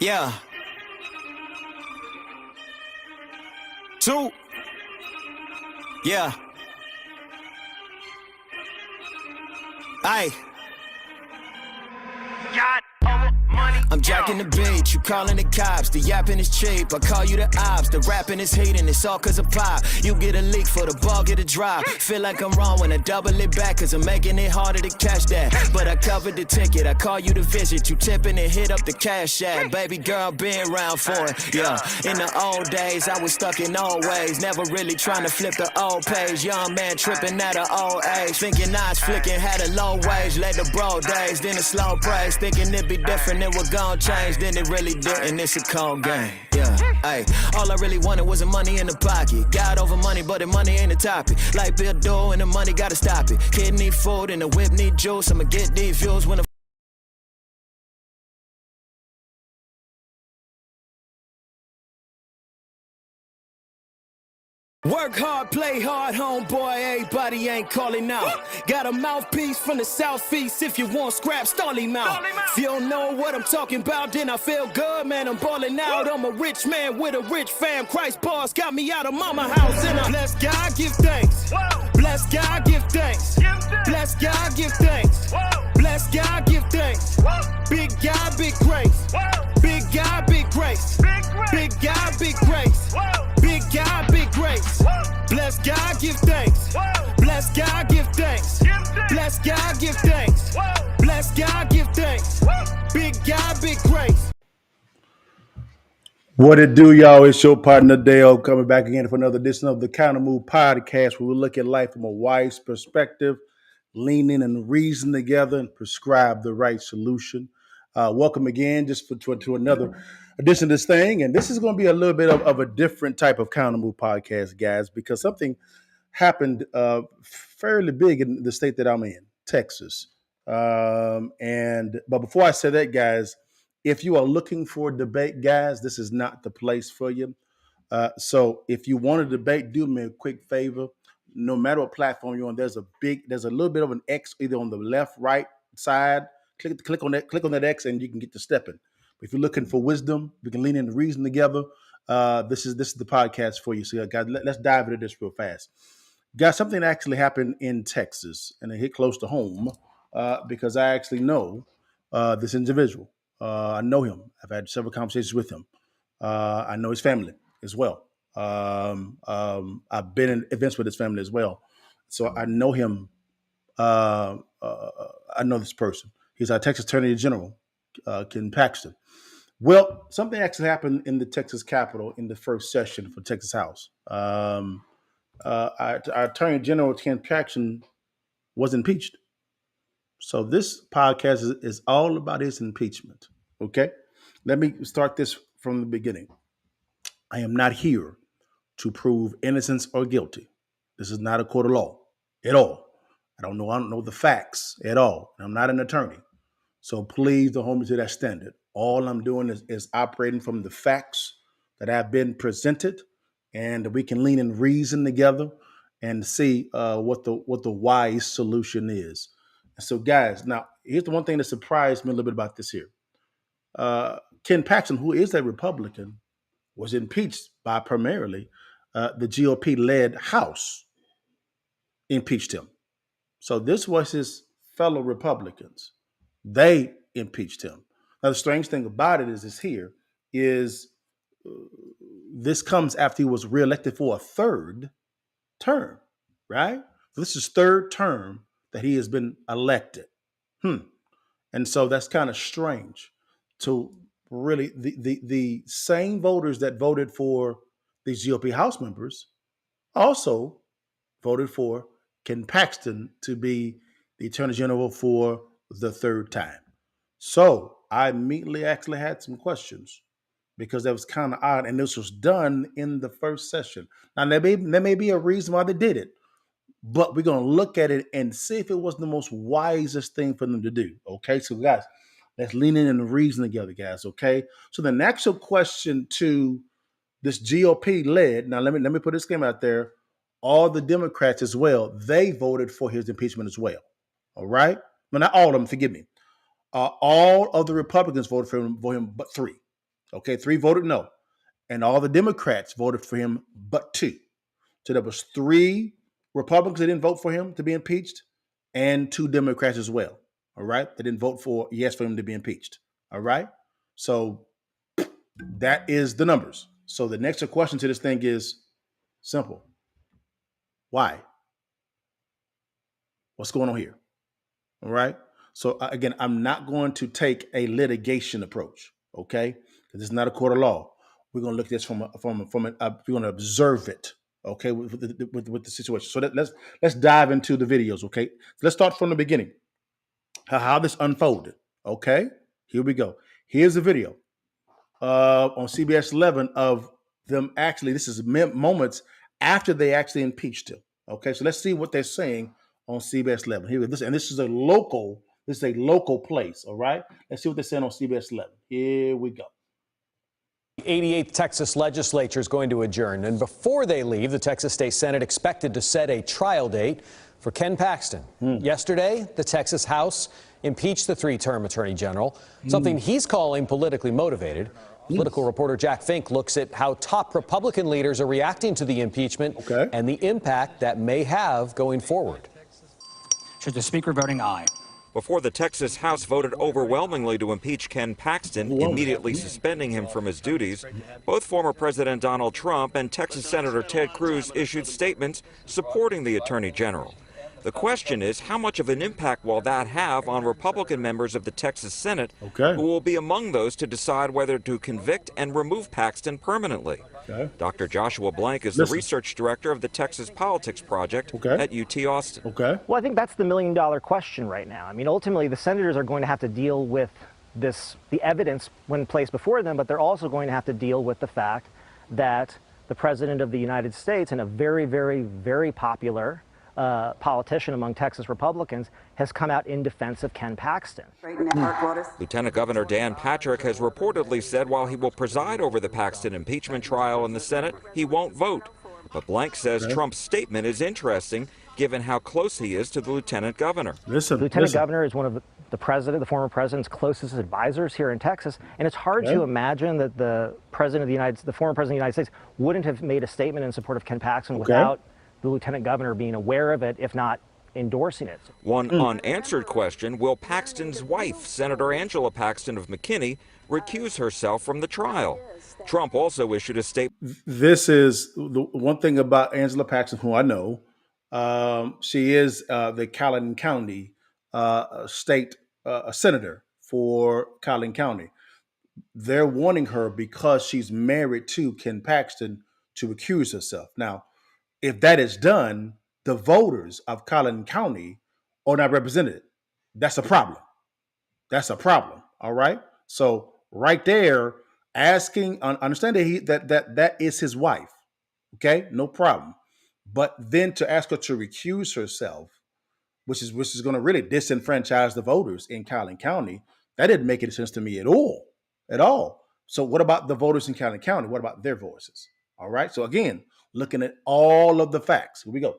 Yeah. 2. Yeah. Aye. I'm jacking the beat, you calling the cops. The yapping is cheap, I call you the ops. The rapping is heating, it's all cause of pop. You get a leak for the ball, get a drop. Feel like I'm wrong when I double it back, cause I'm making it harder to catch that. But I covered the ticket, I call you to visit. You tipping and hit up the cash app. Baby girl, been around for it, yeah. In the old days, I was stuck in old ways. Never really trying to flip the old page. Young man tripping at an old age. Thinking I was flicking, had a low wage. Late the bro days, then a slow praise. Thinking it'd be different, it would gon' change. Then it really didn't, it's a cold game, yeah. Ay, all I really wanted was the money in the pocket. Got over money, but the money ain't the topic. Like Bill Doe and the money gotta stop it. Kid need food and the whip need juice. I'ma get these views when the work hard, play hard, homeboy, everybody ain't calling out. Got a mouthpiece from the southeast, if you want scrap, stall him out. If you don't know what I'm talking about, then I feel good, man, I'm balling out. I'm a rich man with a rich fam, Christ bars got me out of mama house. And I bless God, give thanks. Bless God, give thanks. Bless God, give thanks. Bless God, give thanks. Big God, big grace. Big God, big grace. Big God, big grace. Big God, big grace. Bless God, give thanks. Bless God, give thanks. Bless God, give thanks. Bless God, give thanks. Big God, big grace. What it do, y'all? It's your partner Dale coming back again for another edition of the Countermove podcast, where we look at life from a wise perspective, leaning and reason together and prescribe the right solution. Welcome again, just to another edition of this thing, and this is going to be a little bit of a different type of Countermove podcast, guys, because something happened fairly big in the state that I'm in, Texas. But before I say that, guys, if you are looking for a debate, guys, this is not the place for you. So if you want to debate, do me a quick favor. No matter what platform you're on, there's a little bit of an X either on the left, right side. Click on that X, and you can get to stepping. But if you're looking for wisdom, we can lean in and reason together. This is the podcast for you. So, guys, let's dive into this real fast. Guys, something actually happened in Texas, and it hit close to home because I actually know this individual. I know him. I've had several conversations with him. I know his family as well. I've been in events with his family as well. So I know him. I know this person. He's our Texas Attorney General, Ken Paxton. Well, something actually happened in the Texas Capitol in the first session for Texas House. Our Attorney General, Ken Paxton, was impeached. So this podcast is all about his impeachment. Okay? Let me start this from the beginning. I am not here to prove innocence or guilty. This is not a court of law at all. I don't know the facts at all. I'm not an attorney. So please don't hold me to that standard. All I'm doing is operating from the facts that have been presented, and we can lean and reason together and see what the wise solution is. So, guys, now here's the one thing that surprised me a little bit about this here. Ken Paxton, who is a Republican, was impeached by primarily the GOP-led House impeached him. So this was his fellow Republicans. They impeached him. Now, the strange thing about it is this comes after he was reelected for a third term, right? So this is third term that he has been elected. And so that's kind of strange to really the same voters that voted for these GOP House members also voted for Ken Paxton to be the Attorney General for the third time. So I immediately actually had some questions because that was kind of odd. And this was done in the first session. Now, there may be a reason why they did it, but we're going to look at it and see if it was the most wisest thing for them to do. Okay, so guys, let's lean in and reason together, guys. Okay, so the next question to this GOP led. Now, let me put this game out there. All the Democrats as well, they voted for his impeachment as well. All right, well, not all of them. Forgive me. All of the Republicans voted for him, but 3. Okay, 3 voted no. And all the Democrats voted for him but 2. So there was 3 Republicans that didn't vote for him to be impeached and 2 Democrats as well. All right. They didn't vote for yes for him to be impeached. All right. So that is the numbers. So the next question to this thing is simple. Why? What's going on here? All right. So again, I'm not going to take a litigation approach. Okay. Because it's not a court of law. We're going to look at this we're going to observe it. Okay. With the situation. So let's dive into the videos. Okay. Let's start from the beginning. How this unfolded. Okay. Here we go. Here's the video on CBS 11 of them actually. This is moments after they actually impeached him. Okay. So let's see what they're saying on CBS 11. Here, this is a local. This is a local place. All right. Let's see what they're saying on CBS 11. Here we go. The 88th Texas legislature is going to adjourn, and before they leave, the Texas State Senate expected to set a trial date for Ken Paxton. Yesterday, the Texas House impeached the 3-term attorney general, something he's calling politically motivated. Political reporter Jack Fink looks at how top Republican leaders are reacting to the impeachment and the impact that may have going forward. Should the speaker voting aye? Before the Texas House voted overwhelmingly to impeach Ken Paxton, immediately suspending him from his duties, both former President Donald Trump and Texas Senator Ted Cruz issued statements supporting the Attorney General. The question is, how much of an impact will that have on Republican members of the Texas Senate who will be among those to decide whether to convict and remove Paxton permanently? Dr. Joshua Blank is the research director of the Texas Politics Project at UT Austin. Well, I think that's the million-dollar question right now. I mean, ultimately, the senators are going to have to deal with the evidence when placed before them, but they're also going to have to deal with the fact that the President of the United States and a very, very, very popular politician among Texas Republicans has come out in defense of Ken Paxton. Lieutenant Governor Dan Patrick has reportedly said while he will preside over the Paxton impeachment trial in the Senate, he won't vote. But Blank says Trump's statement is interesting given how close he is to the lieutenant governor. The lieutenant governor is one of the former president's closest advisors here in Texas, and it's hard to imagine that the former president of the United States wouldn't have made a statement in support of Ken Paxton without the lieutenant governor being aware of it, if not endorsing it. One unanswered question, will Paxton's wife, Senator Angela Paxton of McKinney, recuse herself from the trial? Trump also issued a statement. This is the one thing about Angela Paxton, who I know. She is the Calhoun County state senator for Calhoun County. They're wanting her because she's married to Ken Paxton to recuse herself. Now, if that is done, the voters of Calhoun County are not represented. That's a problem. That's a problem. All right. So right there, asking, understand that is his wife. Okay, no problem. But then to ask her to recuse herself, which is going to really disenfranchise the voters in Calhoun County, that didn't make any sense to me at all. At all. So what about the voters in Calhoun County? What about their voices? All right. So again, looking at all of the facts. Here we go.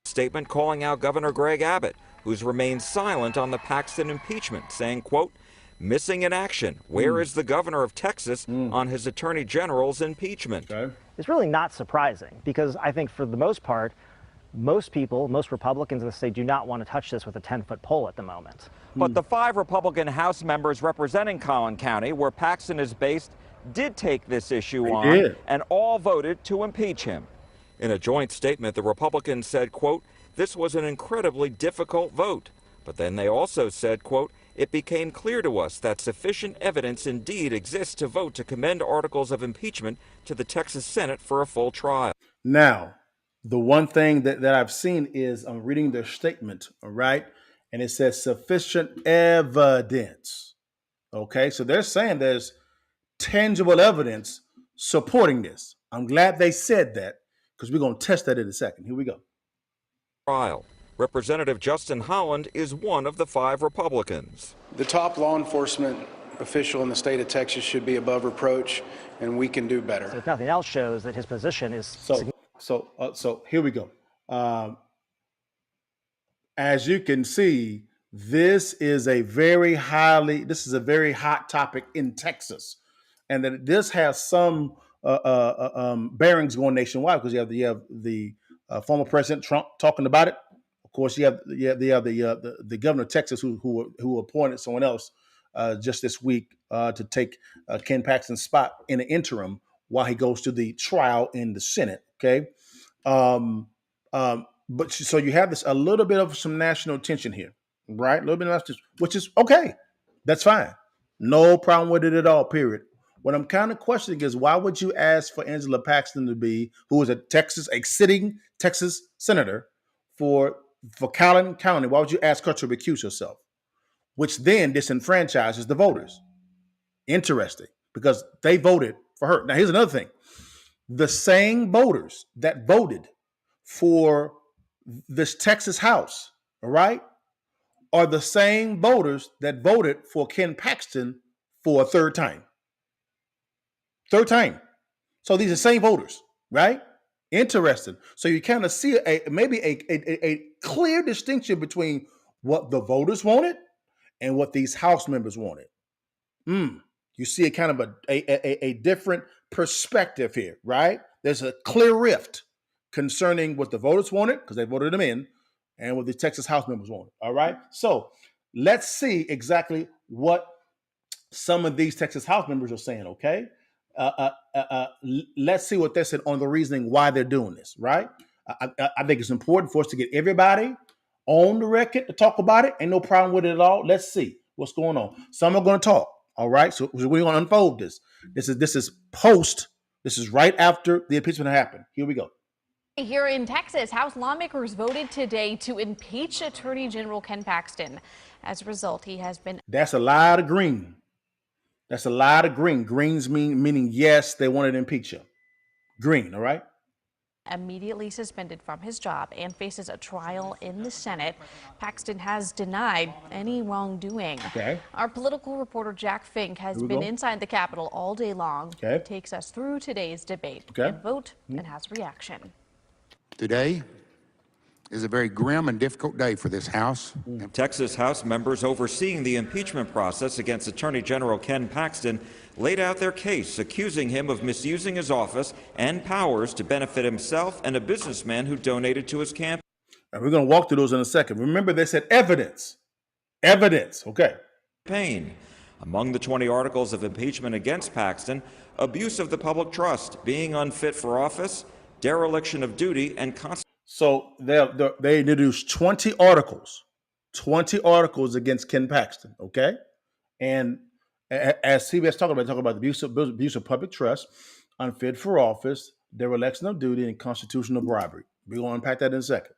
Statement calling out Governor Greg Abbott, who's remained silent on the Paxton impeachment, saying, quote, missing in action. Where is the governor of Texas on his attorney general's impeachment? It's really not surprising because I think for the most part, most Republicans in the state do not want to touch this with a 10-foot pole at the moment. But the 5 Republican House members representing Calhoun County, where Paxton is based, did take this issue on and all voted to impeach him. In a joint statement, the Republicans said, quote, this was an incredibly difficult vote. But then they also said, quote, it became clear to us that sufficient evidence indeed exists to vote to commend articles of impeachment to the Texas Senate for a full trial. Now, the one thing that I've seen is I'm reading their statement, all right? And it says sufficient evidence. Okay, so they're saying there's tangible evidence supporting this. I'm glad they said that because we're going to test that in a second. Here we go. Trial. Representative Justin Holland is one of the 5 Republicans. The top law enforcement official in the state of Texas should be above reproach, and we can do better. So if nothing else shows that his position is So here we go. As you can see, this is a very hot topic in Texas. and that this has some bearings going nationwide because you have the former President Trump talking about it. Of course, you have the governor of Texas who appointed someone else just this week to take Ken Paxton's spot in the interim while he goes to the trial in the Senate. Okay, but so you have a little bit of some national attention here, right? A little bit of national, which is okay. That's fine. No problem with it at all. Period. What I'm kind of questioning is why would you ask for Angela Paxton to be, who is a sitting Texas senator for Calhoun County? Why would you ask her to recuse herself? Which then disenfranchises the voters. Interesting, because they voted for her. Now, here's another thing. The same voters that voted for this Texas House, all right, are the same voters that voted for Ken Paxton for a third time. Third time. So these are the same voters, right? Interesting. So you kind of see maybe a clear distinction between what the voters wanted and what these House members wanted. You see a kind of a different perspective here, right? There's a clear rift concerning what the voters wanted, because they voted them in, and what the Texas House members wanted, all right? So let's see exactly what some of these Texas House members are saying, okay? Let's see what they said on the reasoning why they're doing this, right? I think it's important for us to get everybody on the record to talk about it. Ain't no problem with it at all. Let's see what's going on. Some are going to talk, all right? So we're going to unfold this. This is post. This is right after the impeachment happened. Here we go. Here in Texas, House lawmakers voted today to impeach Attorney General Ken Paxton. As a result, he has been... That's a lot of green. That's a lot of green. Greens meaning yes, they wanted to impeach him. Green, all right? Immediately suspended from his job and faces a trial in the Senate. Paxton has denied any wrongdoing. Okay. Our political reporter Jack Fink has been inside the Capitol all day long. Okay. Takes us through today's debate and vote and has reaction. Today is a very grim and difficult day for this House. Texas House members overseeing the impeachment process against Attorney General Ken Paxton laid out their case, accusing him of misusing his office and powers to benefit himself and a businessman who donated to his campaign. And we're going to walk through those in a second. Remember, they said evidence. Evidence. Okay. Among the 20 articles of impeachment against Paxton, abuse of the public trust, being unfit for office, dereliction of duty, and So they introduced 20 articles against Ken Paxton, okay? And as CBS talking about abuse of public trust, unfit for office, dereliction of duty, and constitutional bribery. We're going to unpack that in a second.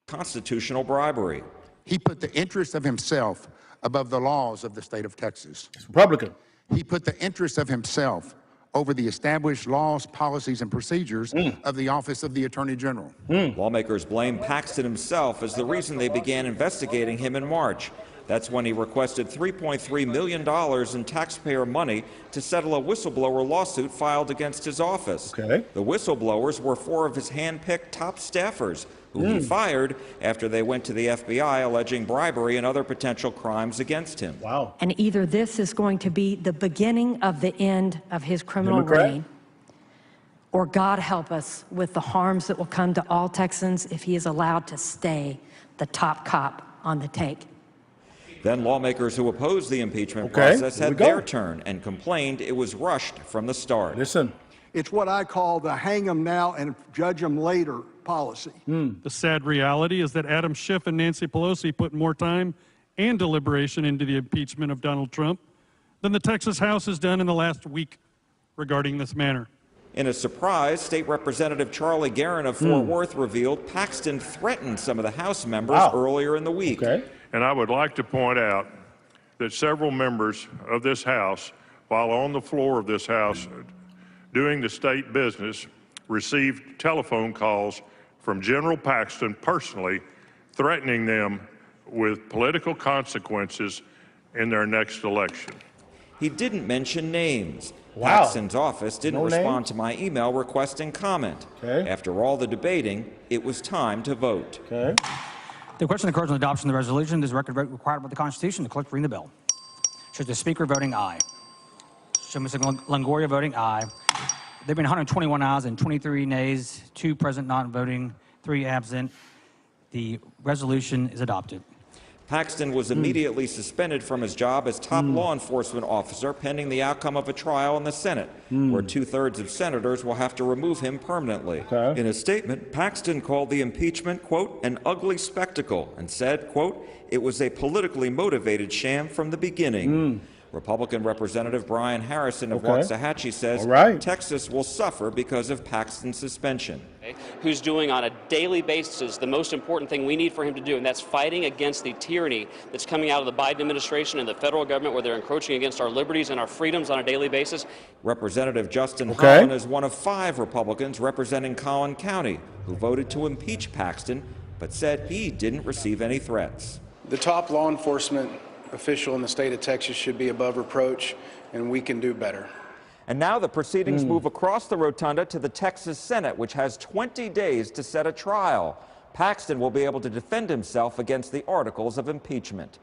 Constitutional bribery. He put the interest of himself above the laws of the state of Texas. It's Republican. He put the interest of himself over the established laws, policies, and procedures of the Office of the Attorney General. Lawmakers blame Paxton himself as the reason they began investigating him in March. That's when he requested $3.3 million in taxpayer money to settle a whistleblower lawsuit filed against his office. Okay. The whistleblowers were 4 of his hand-picked top staffers, who he fired after they went to the FBI alleging bribery and other potential crimes against him. Wow. And either this is going to be the beginning of the end of his criminal reign, or God help us with the harms that will come to all Texans if he is allowed to stay the top cop on the take. Then lawmakers who opposed the impeachment process had their turn and complained it was rushed from the start. Listen. It's what I call the hang 'em now and judge 'em later policy. The sad reality is that Adam Schiff and Nancy Pelosi put more time and deliberation into the impeachment of Donald Trump than the Texas House has done in the last week regarding this matter. In a surprise, State Representative Charlie Guerin of Fort Worth revealed Paxton threatened some of the House members earlier in the week. Okay. And I would like to point out that several members of this House, while on the floor of this House doing the state business, received telephone calls from General Paxton personally, threatening them with political consequences in their next election. He didn't mention names. Wow. Paxton's office didn't respond to my email requesting comment. Okay. After all the debating, it was time to vote. Okay. The question occurs on adoption of the resolution. Is the record vote required by the Constitution? The clerk reading the bill. Should the Speaker voting aye? So Mr. Longoria voting aye. There have been 121 ayes and 23 nays, 2 present not voting, 3 absent. The resolution is adopted. Paxton was immediately suspended from his job as top law enforcement officer pending the outcome of a trial in the Senate, where 2/3 of senators will have to remove him permanently. Okay. In a statement, Paxton called the impeachment, quote, an ugly spectacle, and said, quote, it was a politically motivated sham from the beginning. Republican Representative Brian Harrison of Waxahachie says Texas will suffer because of Paxton's suspension. Who's doing on a daily basis the most important thing we need for him to do, and that's fighting against the tyranny that's coming out of the Biden administration and the federal government, where they're encroaching against our liberties and our freedoms on a daily basis. Representative Justin Holland is one of 5 Republicans representing Collin County who voted to impeach Paxton, but said he didn't receive any threats. The top law enforcement official in the state of Texas should be above reproach, and we can do better. And now the proceedings move across the rotunda to the Texas Senate, which has 20 days to set a trial. Paxton will be able to defend himself against the articles of impeachment.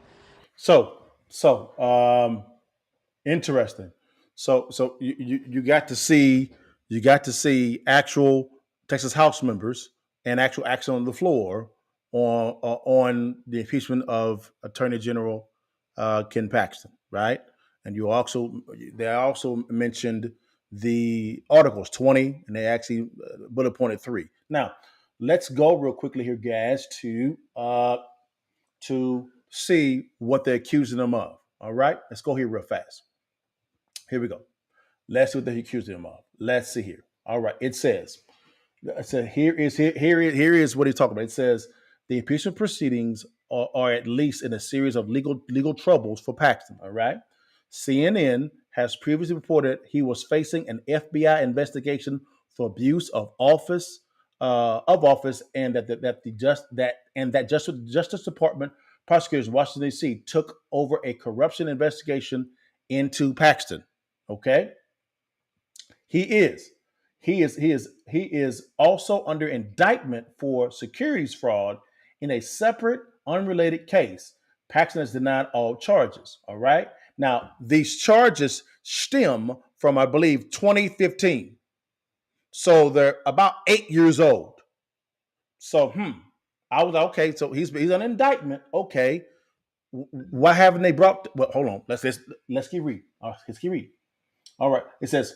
Interesting. So you got to see actual Texas House members and actual action on the floor on the impeachment of Attorney General Ken Paxton, right? And they also mentioned the articles 20, and they actually bullet pointed 3. Now, let's go real quickly here, guys, to see what they're accusing them of. All right, let's go here real fast. Here we go. Let's see what they're accusing them of. Let's see here. All right, it says here is what he's talking about. It says the impeachment proceedings are at least in a series of legal troubles for Paxton. All right. CNN has previously reported he was facing an FBI investigation for abuse of office, and that Justice Department prosecutors in Washington D.C. took over a corruption investigation into Paxton. Okay. He is also under indictment for securities fraud in a separate, unrelated case. Paxton has denied all charges. All right. Now, these charges stem from, I believe, 2015. So they're about 8 years old. So, I was like, okay, so he's on indictment. Okay. Why haven't they brought? Well, hold on. Let's keep reading. Let's keep reading. All right. It says,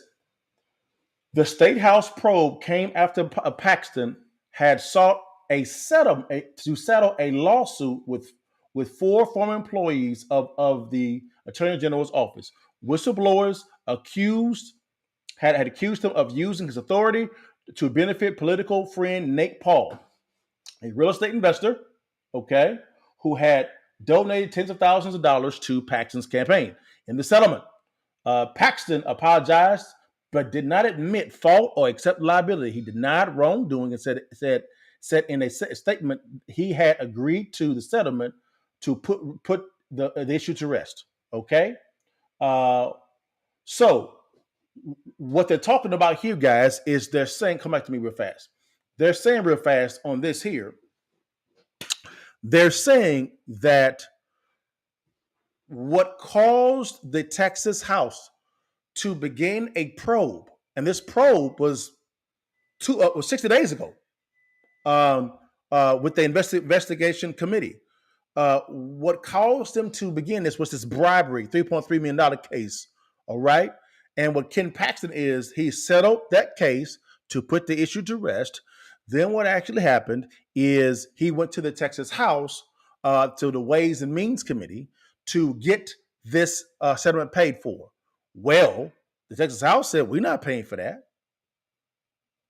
the State House probe came after Paxton had sought to settle a lawsuit with 4 former employees of the Attorney General's office. Whistleblowers had accused him of using his authority to benefit political friend Nate Paul, a real estate investor, who had donated tens of thousands of dollars to Paxton's campaign. In the settlement, Paxton apologized but did not admit fault or accept liability. He denied wrongdoing and said in a statement he had agreed to the settlement to put the issue to rest. Okay, so what they're talking about here, guys, is they're saying, come back to me real fast. They're saying real fast on this here. They're saying that what caused the Texas House to begin a probe, and this probe was 60 days ago, with the investigation committee. What caused them to begin this was this bribery, $3.3 million case. All right. And what Ken Paxton is, he settled that case to put the issue to rest. Then what actually happened is he went to the Texas House, to the Ways and Means Committee, to get this settlement paid for. Well, the Texas House said, we're not paying for that.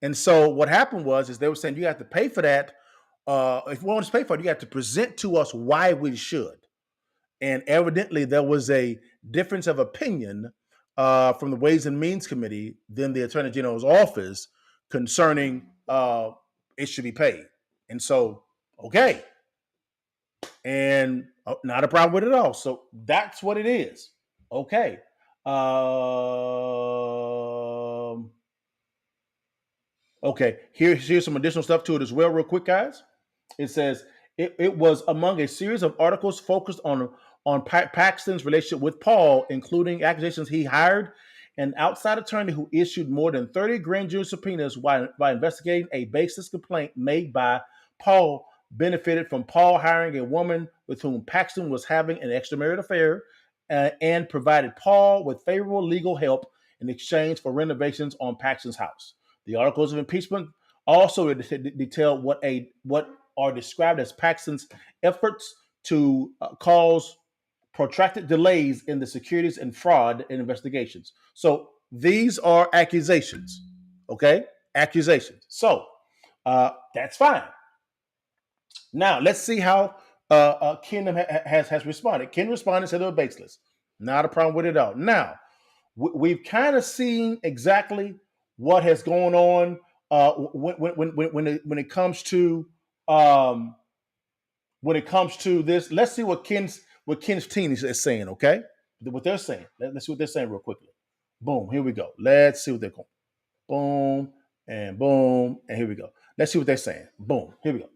And so what happened is they were saying, you have to pay for that. If you want to pay for it, you have to present to us why we should. And evidently there was a difference of opinion from the Ways and Means Committee than the Attorney General's office concerning it should be paid. And so, okay. And not a problem with it at all. So that's what it is. Okay. Okay, here's some additional stuff to it as well, real quick, guys. It says it was among a series of articles focused on Paxton's relationship with Paul, including accusations he hired an outside attorney who issued more than 30 grand jury subpoenas while investigating a baseless complaint made by Paul, benefited from Paul hiring a woman with whom Paxton was having an extramarital affair and provided Paul with favorable legal help in exchange for renovations on Paxton's house. The articles of impeachment also detail what are described as Paxton's efforts to cause protracted delays in the securities and fraud investigations. So these are accusations, okay? Accusations. So that's fine. Now let's see how Ken has responded. Ken responded and said they were baseless. Not a problem with it at all. Now we've kind of seen exactly what has gone on when it comes to this. Let's see what Ken's team is saying, okay? What they're saying. Let's see what they're saying real quickly. Boom, here we go. Let's see what they're going. Boom, and here we go. Let's see what they're saying. Boom, here we go.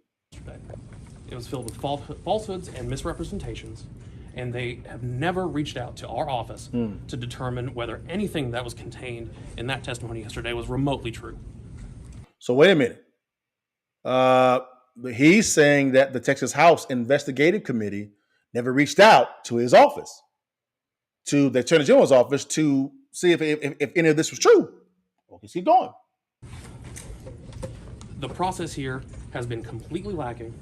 It was filled with falsehoods and misrepresentations, and they have never reached out to our office to determine whether anything that was contained in that testimony yesterday was remotely true. So wait a minute. He's saying that the Texas House Investigative Committee never reached out to his office, to the Attorney General's office, to see if any of this was true. Well, let's keep going. The process here has been completely lacking.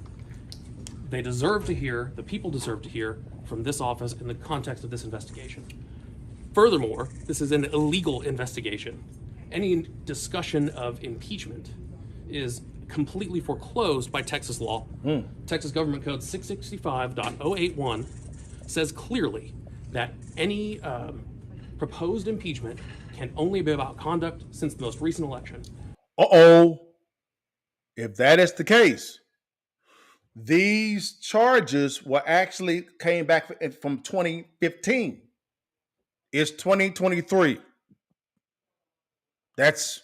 They deserve to hear, the people deserve to hear from this office in the context of this investigation. Furthermore, this is an illegal investigation. Any discussion of impeachment is completely foreclosed by Texas law. Texas Government Code 665.081 says clearly that any proposed impeachment can only be about conduct since the most recent election. If that is the case, these charges were actually came back from 2015. It's 2023. That's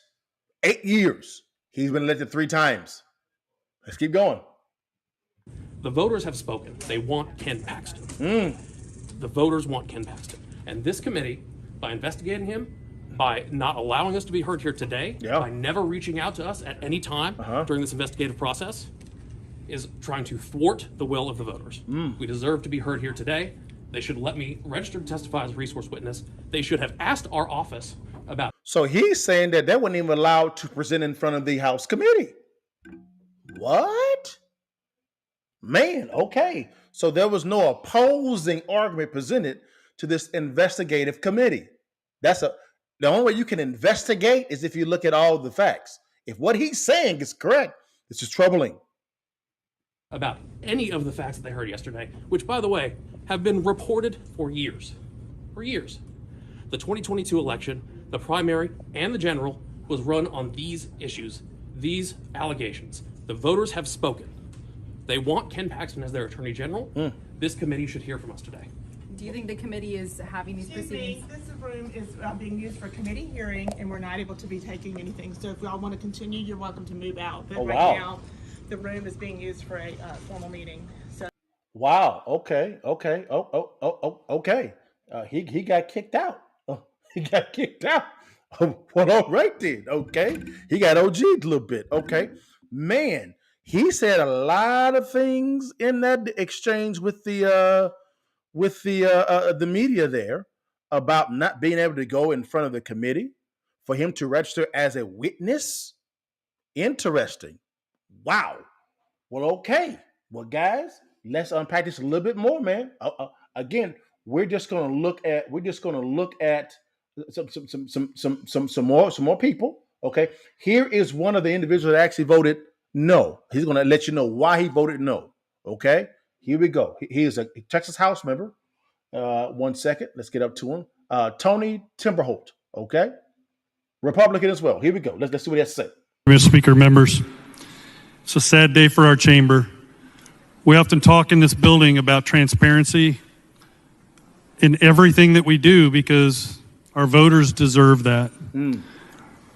8 years. He's been elected 3 times. Let's keep going. The voters have spoken. They want Ken Paxton. The voters want Ken Paxton. And this committee, by investigating him, by not allowing us to be heard here today, by never reaching out to us at any time during this investigative process, is trying to thwart the will of the voters. We deserve to be heard here today. They should let me register to testify as a resource witness. They should have asked our office about. So he's saying that they weren't even allowed to present in front of the House committee. What? Man, okay. So there was no opposing argument presented to this investigative committee. The only way you can investigate is if you look at all the facts. If what he's saying is correct, this is troubling. About any of the facts that they heard yesterday, which, by the way, have been reported for years. For years. The 2022 election, the primary and the general, was run on these issues, these allegations. The voters have spoken. They want Ken Paxton as their attorney general. This committee should hear from us today. Do you think the committee is having these proceedings? This room is being used for committee hearing, and we're not able to be taking anything. So if y'all want to continue, you're welcome to move out. But right now, the room is being used for a formal meeting. So. Wow. Okay. Okay. Okay. He got kicked out. He got kicked out. Well, all right then. Okay. He got OG'd a little bit. Okay. Man, he said a lot of things in that exchange with the media there about not being able to go in front of the committee, for him to register as a witness. Interesting. Wow. Well, okay. Well, guys, let's unpack this a little bit more, man. Again, we're just going to look at some more people. Okay. Here is one of the individuals that actually voted no. He's going to let you know why he voted no. Okay. Here we go. He is a Texas House member. 1 second. Let's get up to him. Tony Timberholt. Okay. Republican as well. Here we go. Let's see what he has to say. Mr. Speaker, members, it's a sad day for our chamber. We often talk in this building about transparency in everything that we do because our voters deserve that.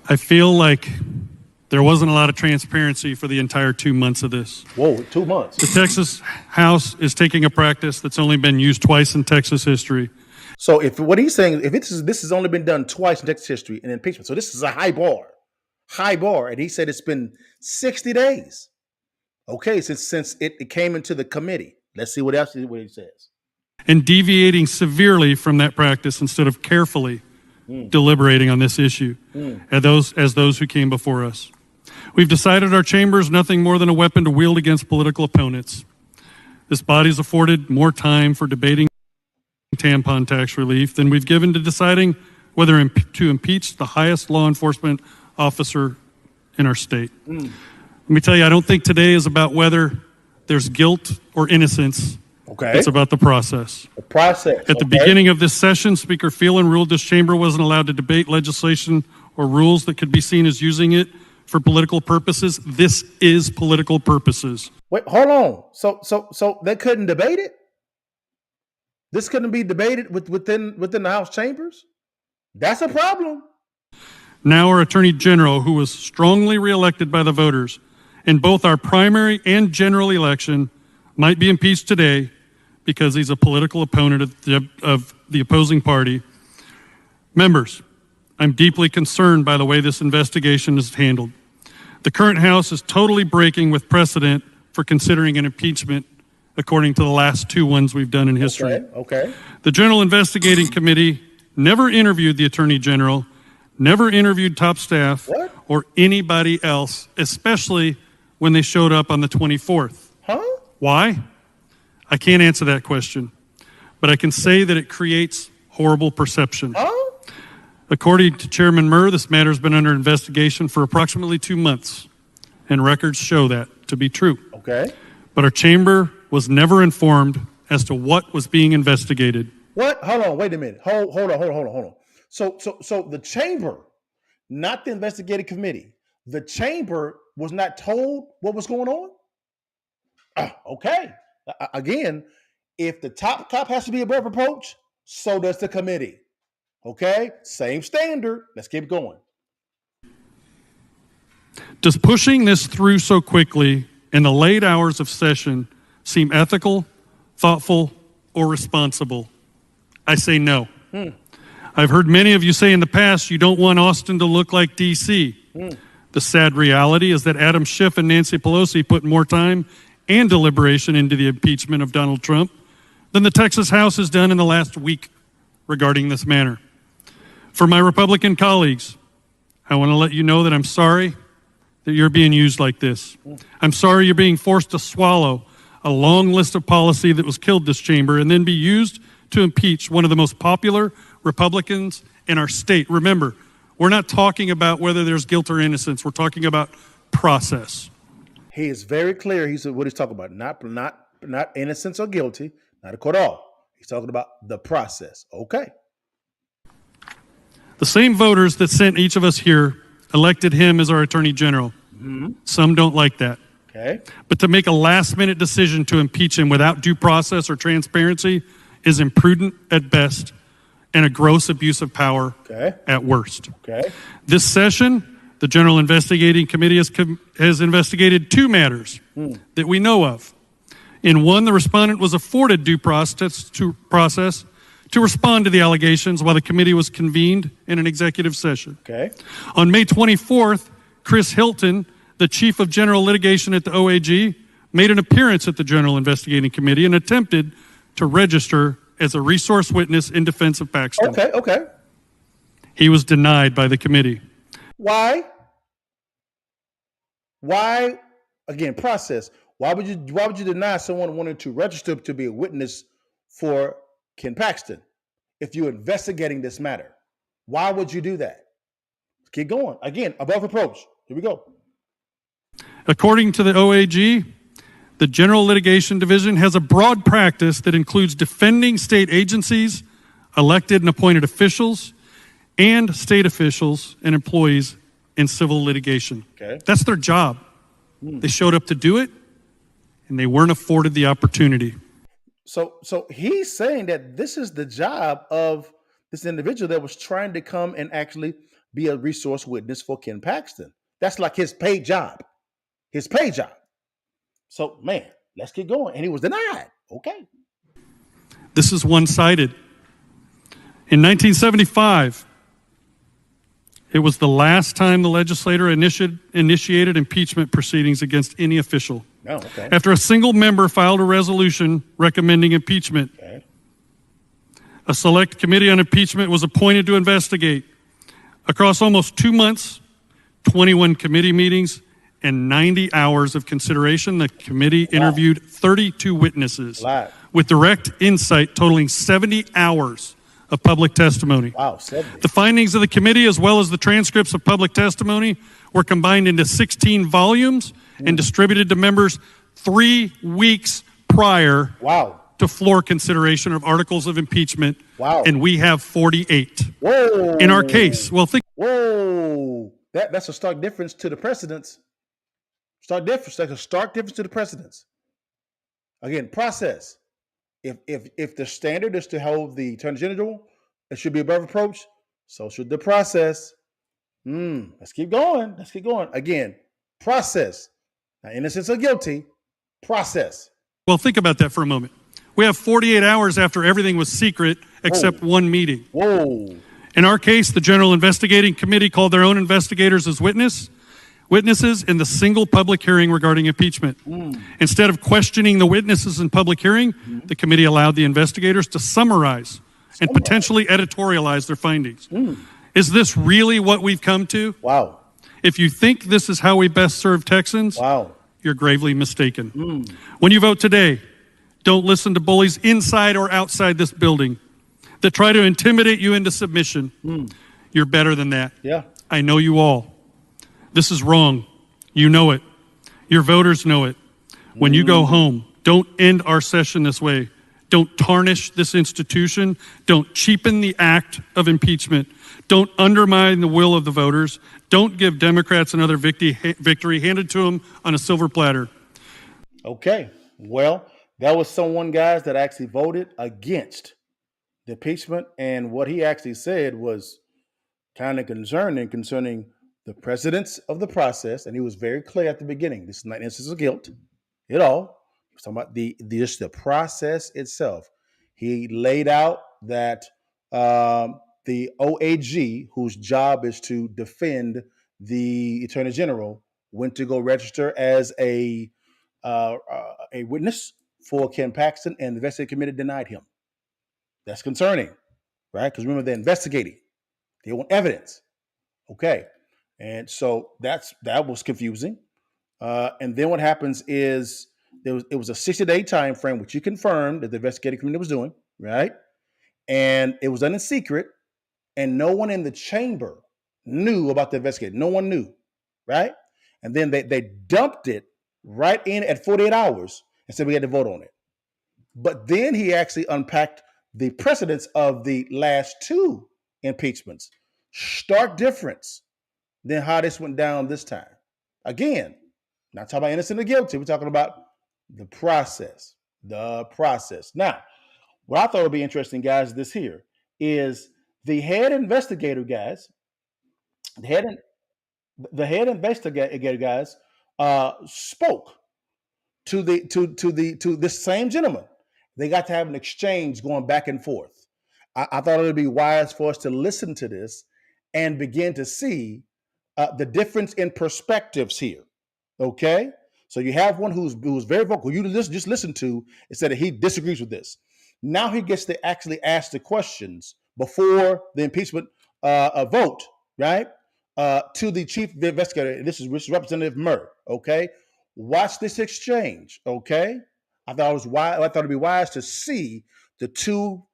I feel like there wasn't a lot of transparency for the entire 2 months of this. Whoa, 2 months. The Texas House is taking a practice that's only been used twice in Texas history, So if what he's saying, if this has only been done twice in Texas history in impeachment, so this is a high bar, and he said it's been 60 days. Okay, since it came into the committee. Let's see what he says. And deviating severely from that practice instead of carefully deliberating on this issue as those who came before us. We've decided our chamber is nothing more than a weapon to wield against political opponents. This body is afforded more time for debating tampon tax relief than we've given to deciding whether to impeach the highest law enforcement officer in our state. Let me tell you, I don't think today is about whether there's guilt or innocence. Okay. It's about the process. The process. At the beginning of this session, Speaker Phelan ruled this chamber wasn't allowed to debate legislation or rules that could be seen as using it for political purposes. This is political purposes. Wait, hold on. So they couldn't debate it? This couldn't be debated within the House chambers? That's a problem. Now our Attorney General, who was strongly reelected by the voters in both our primary and general election, might be impeached today because he's a political opponent of the opposing party. Members, I'm deeply concerned by the way this investigation is handled. The current House is totally breaking with precedent for considering an impeachment, according to the last two ones we've done in history. Okay. The General Investigating Committee never interviewed the Attorney General, never interviewed top staff, or anybody else, especially when they showed up on the 24th. Huh? Why? I can't answer that question, but I can say that it creates horrible perception. Huh? According to Chairman Murr, this matter has been under investigation for approximately 2 months, and records show that to be true. Okay. But our chamber was never informed as to what was being investigated. What? Hold on. Wait a minute. Hold on. So the chamber, not the investigative committee, the chamber was not told what was going on? Okay. Again, if the top has to be above reproach, so does the committee. Okay? Same standard. Let's keep going. Does pushing this through so quickly in the late hours of session seem ethical, thoughtful, or responsible? I say no. I've heard many of you say in the past you don't want Austin to look like D.C. The sad reality is that Adam Schiff and Nancy Pelosi put more time and deliberation into the impeachment of Donald Trump than the Texas House has done in the last week regarding this matter. For my Republican colleagues, I want to let you know that I'm sorry that you're being used like this. I'm sorry you're being forced to swallow a long list of policy that was killed this chamber and then be used to impeach one of the most popular Republicans in our state. Remember, we're not talking about whether there's guilt or innocence. We're talking about process. He is very clear. He said what he's talking about. Not innocence or guilty, not a court of law. He's talking about the process. Okay. The same voters that sent each of us here elected him as our Attorney General. Some don't like that. Okay. But to make a last-minute decision to impeach him without due process or transparency is imprudent at best and a gross abuse of power at worst. Okay. This session, the General Investigating Committee has investigated two matters that we know of. In one, the respondent was afforded due process to respond to the allegations while the committee was convened in an executive session. Okay. On May 24th, Chris Hilton, the chief of general litigation at the OAG, made an appearance at the General Investigating Committee and attempted to register as a resource witness in defense of Paxton. Okay. He was denied by the committee. Why? Again, process. Why would you deny someone wanting to register to be a witness for Ken Paxton if you're investigating this matter? Why would you do that? Keep going. Again, above reproach. Here we go. According to the OAG, the General Litigation Division has a broad practice that includes defending state agencies, elected and appointed officials, and state officials and employees in civil litigation. Okay. That's their job. They showed up to do it, and they weren't afforded the opportunity. So he's saying that this is the job of this individual that was trying to come and actually be a resource witness for Ken Paxton. That's like his paid job. So, man, let's get going. And he was denied. Okay. This is one-sided. In 1975, it was the last time the legislature initiated impeachment proceedings against any official. Oh, okay. After a single member filed a resolution recommending impeachment, Okay. a select committee on impeachment was appointed to investigate. Across almost 2 months, 21 committee meetings, and 90 hours of consideration, the committee interviewed 32 witnesses with direct insight totaling 70 hours of public testimony. Wow, 70. The findings of the committee, as well as the transcripts of public testimony, were combined into 16 volumes and distributed to members 3 weeks prior to floor consideration of articles of impeachment. Wow. And we have 48. Whoa. In our case, well, think. Whoa. That's a stark difference to the precedents. Stark difference. That's a stark difference to the precedents. Again, process. If the standard is to hold the Attorney General, it should be above reproach. So should the process. Let's keep going. Let's keep going. Again, process. Now, innocence or guilty, process. Well, think about that for a moment. We have 48 hours after everything was secret except one meeting. Whoa. In our case, the General Investigating Committee called their own investigators as witnesses in the single public hearing regarding impeachment. Instead of questioning the witnesses in public hearing, the committee allowed the investigators to summarize and potentially editorialize their findings. Is this really what we've come to? Wow. If you think this is how we best serve Texans, you're gravely mistaken. When you vote today, don't listen to bullies inside or outside this building that try to intimidate you into submission. You're better than that. Yeah. I know you all. This is wrong. You know it. Your voters know it. When you go home, don't end our session this way. Don't tarnish this institution. Don't cheapen the act of impeachment. Don't undermine the will of the voters. Don't give Democrats another victory handed to them on a silver platter. Okay. Well, that was someone, guys, that actually voted against the impeachment. And what he actually said was kind of concerning the precedence of the process. And he was very clear at the beginning. This is not an instance of guilt at all. He was talking about just the process itself. He laid out that the OAG, whose job is to defend the Attorney General, went to go register as a witness for Ken Paxton, and the investigative committee denied him. That's concerning, right? Because remember, they're investigating. They want evidence. Okay. And so that was confusing. And then what happens is it was a 60-day time frame, which you confirmed that the investigative committee was doing, right? And it was done in secret, and no one in the chamber knew about the investigation. No one knew, right? And then they dumped it right in at 48 hours and said we had to vote on it. But then he actually unpacked the precedents of the last 2 impeachments. Stark difference than how this went down this time. Again, not talking about innocent or guilty. We're talking about the process. The process. Now, what I thought would be interesting, guys, this here is the head investigator, guys. The head investigator, guys, spoke to this same gentleman. They got to have an exchange going back and forth. I thought it would be wise for us to listen to this and begin to see the difference in perspectives here. Okay, so you have one who's very vocal. You just listen to and said that he disagrees with this. Now he gets to actually ask the questions before the impeachment vote, right? To the chief investigator. This is Representative Murr. Okay, watch this exchange. Okay, I thought it'd be wise to see the two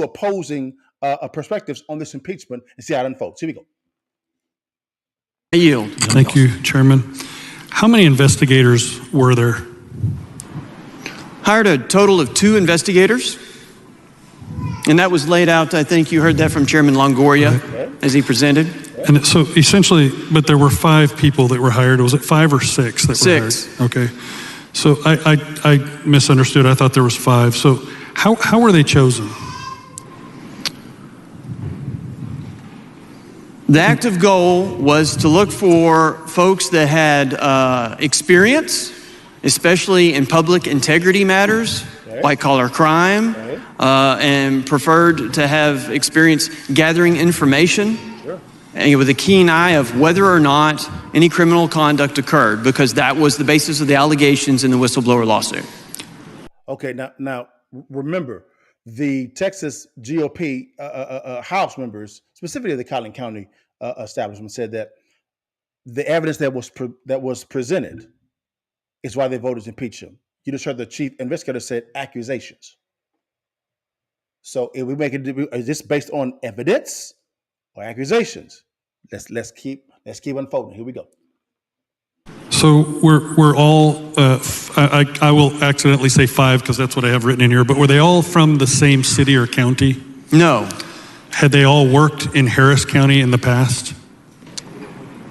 opposing perspectives on this impeachment and see how it unfolds. Here we go. I yield. Thank you, Chairman. How many investigators were there? Hired a total of 2 investigators. And that was laid out, I think you heard that from Chairman Longoria as he presented. And so essentially, but there were 5 people that were hired. Was it 5 or 6 that were hired? 6. Okay. So I misunderstood. I thought there was 5. So how were they chosen? The active goal was to look for folks that had experience, especially in public integrity matters, white-collar crime, and preferred to have experience gathering information and with a keen eye of whether or not any criminal conduct occurred, because that was the basis of the allegations in the whistleblower lawsuit. Okay, now remember, the Texas GOP House members, specifically the Collin County establishment, said that the evidence that was presented is why they voted to impeach him. You just heard the chief investigator said accusations. So if we make it, is this based on evidence or accusations? Let's keep unfolding. Here we go. So we're all, I will accidentally say 5 because that's what I have written in here, but were they all from the same city or county? No. Had they all worked in Harris County in the past?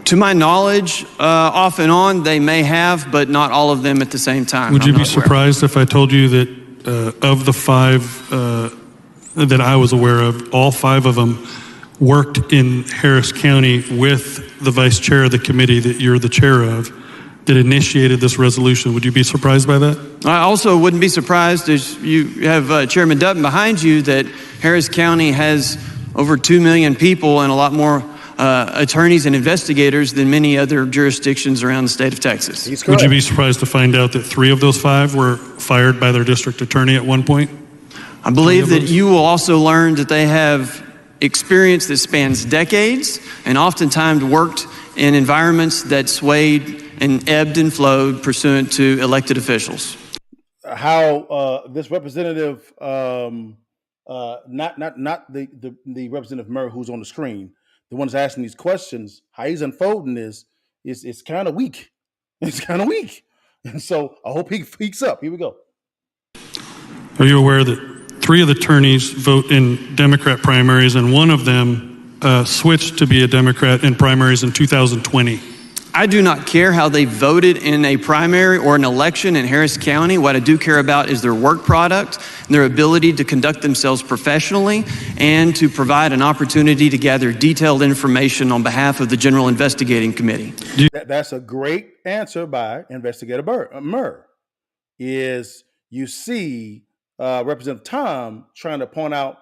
To my knowledge, off and on, they may have, but not all of them at the same time. Would you be surprised if I told you that of the 5 that I was aware of, all 5 of them worked in Harris County with the vice chair of the committee that you're the chair of that initiated this resolution? Would you be surprised by that? I also wouldn't be surprised, as you have Chairman Dutton behind you, that Harris County has over 2 million people and a lot more attorneys and investigators than many other jurisdictions around the state of Texas. Would you be surprised to find out that 3 of those 5 were fired by their district attorney at one point? I believe that you will also learn that they have experience that spans decades and oftentimes worked in environments that swayed and ebbed and flowed pursuant to elected officials. How this representative, not the Representative Murray who's on the screen, the one's asking these questions, how he's unfolding is kind of weak. It's kind of weak. And so I hope he speaks up. Here we go. Are you aware that 3 of the attorneys vote in Democrat primaries and one of them switched to be a Democrat in primaries in 2020? I do not care how they voted in a primary or an election in Harris County. What I do care about is their work product, their ability to conduct themselves professionally, and to provide an opportunity to gather detailed information on behalf of the General Investigating Committee. That's a great answer by Investigator Murr. Is you see Representative Tom trying to point out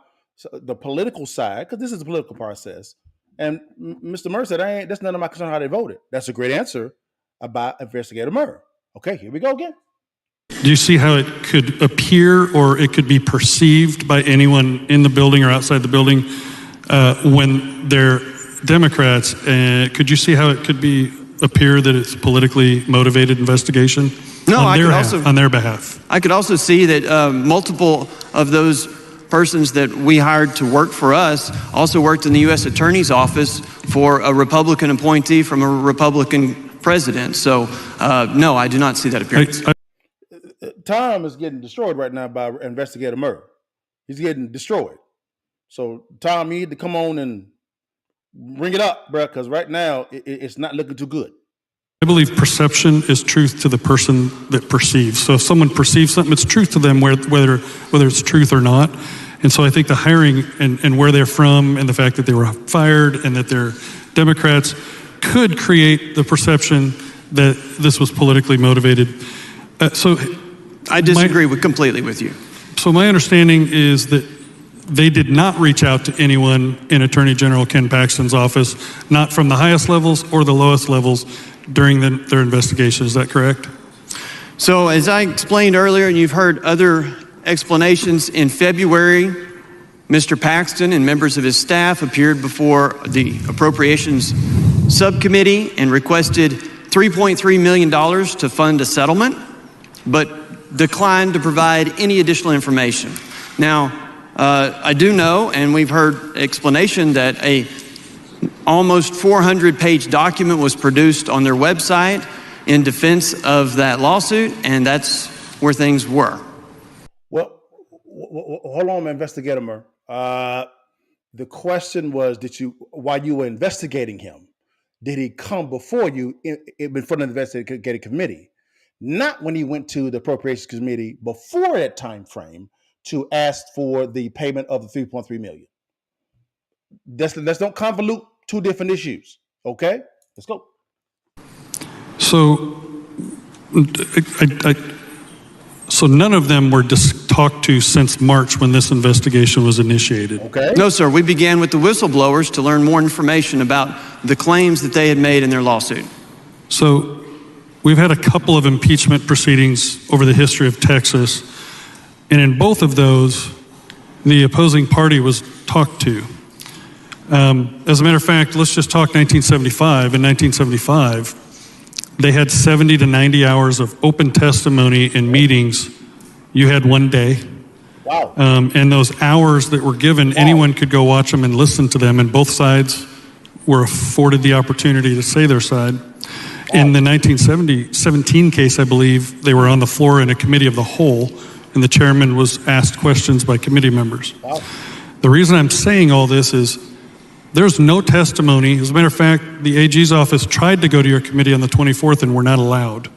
the political side, because this is a political process. And Mr. Murr said, that's none of my concern how they voted. That's a great answer about Investigator Murr. Okay, here we go again. Do you see how it could appear or it could be perceived by anyone in the building or outside the building when they're Democrats? Could you see how it could appear that it's politically motivated investigation? No, on their behalf. I could also see that multiple of those persons that we hired to work for us also worked in the U.S. Attorney's Office for a Republican appointee from a Republican president. So, no, I do not see that appearance. Tom is getting destroyed right now by Investigator Murray. He's getting destroyed. So, Tom, you need to come on and bring it up, bro, because right now it's not looking too good. I believe perception is truth to the person that perceives. So if someone perceives something, it's truth to them, whether it's truth or not. And so I think the hiring and where they're from and the fact that they were fired and that they're Democrats could create the perception that this was politically motivated. So I disagree completely with you. So my understanding is that they did not reach out to anyone in Attorney General Ken Paxton's office, not from the highest levels or the lowest levels, during their investigation. Is that correct? So as I explained earlier, and you've heard other explanations, in February, Mr. Paxton and members of his staff appeared before the Appropriations Subcommittee and requested $3.3 million to fund a settlement, but declined to provide any additional information. Now, I do know, and we've heard explanation, that a almost 400-page document was produced on their website in defense of that lawsuit, and that's where things were. Well, hold on, Investigator Murr. The question was, while you were investigating him, did he come before you in front of the investigative committee? Not when he went to the Appropriations Committee before that time frame to ask for the payment of the $3.3 million. Let's don't convolute 2 different issues. Okay, let's go. So So none of them were talked to since March when this investigation was initiated? Okay. No, sir. We began with the whistleblowers to learn more information about the claims that they had made in their lawsuit. So we've had a couple of impeachment proceedings over the history of Texas, and in both of those, the opposing party was talked to. As a matter of fact, let's just talk 1975. In 1975, they had 70 to 90 hours of open testimony in meetings. You had 1 day. Wow. And those hours that were given, anyone could go watch them and listen to them, and both sides were afforded the opportunity to say their side. In the 1917 case, I believe, they were on the floor in a committee of the whole, and the chairman was asked questions by committee members. Wow. The reason I'm saying all this is there's no testimony. As a matter of fact, the AG's office tried to go to your committee on the 24th and were not allowed.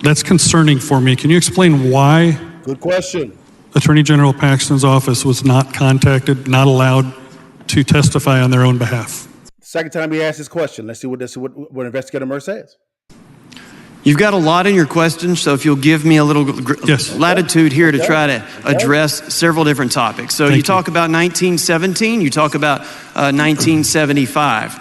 That's concerning for me. Can you explain why Good question. Attorney General Paxton's office was not contacted, not allowed to testify on their own behalf? Second time he asked this question. Let's see what Investigator Murr says. You've got a lot in your questions, so if you'll give me a little latitude here to try to address several different topics. So you talk about 1917, you talk about 1975.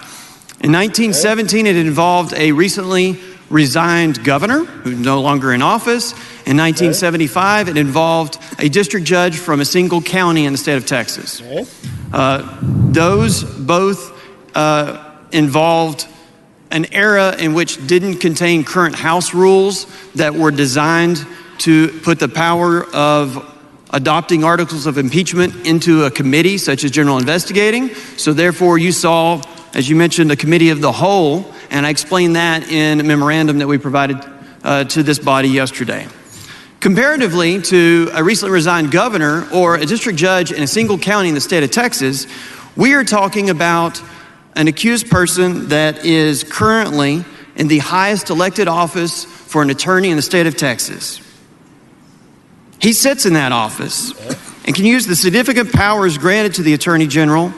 In 1917, it involved a recently resigned governor who's no longer in office. In 1975, it involved a district judge from a single county in the state of Texas. Those both involved an era in which didn't contain current House rules that were designed to put the power of adopting articles of impeachment into a committee such as general investigating. So therefore you saw, as you mentioned, a committee of the whole, and I explained that in a memorandum that we provided to this body yesterday. Comparatively to a recently resigned governor or a district judge in a single county in the state of Texas, we are talking about an accused person that is currently in the highest elected office for an attorney in the state of Texas. He sits in that office and can use the significant powers granted to the Attorney General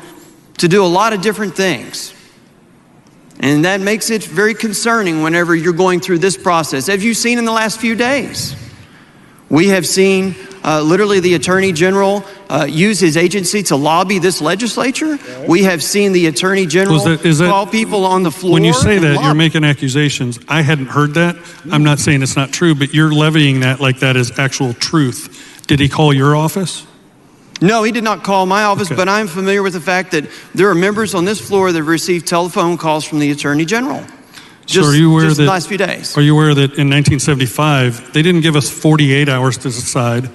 to do a lot of different things. And that makes it very concerning whenever you're going through this process. As you've seen in the last few days, we have seen literally the Attorney General use his agency to lobby this legislature. We have seen the Attorney General call people on the floor. When you say that, you're making accusations. I hadn't heard that. I'm not saying it's not true, but you're levying that like that is actual truth. Did he call your office? No, he did not call my office, but I'm familiar with the fact that there are members on this floor that have received telephone calls from the Attorney General. Just the last few days. Are you aware that in 1975, they didn't give us 48 hours to decide.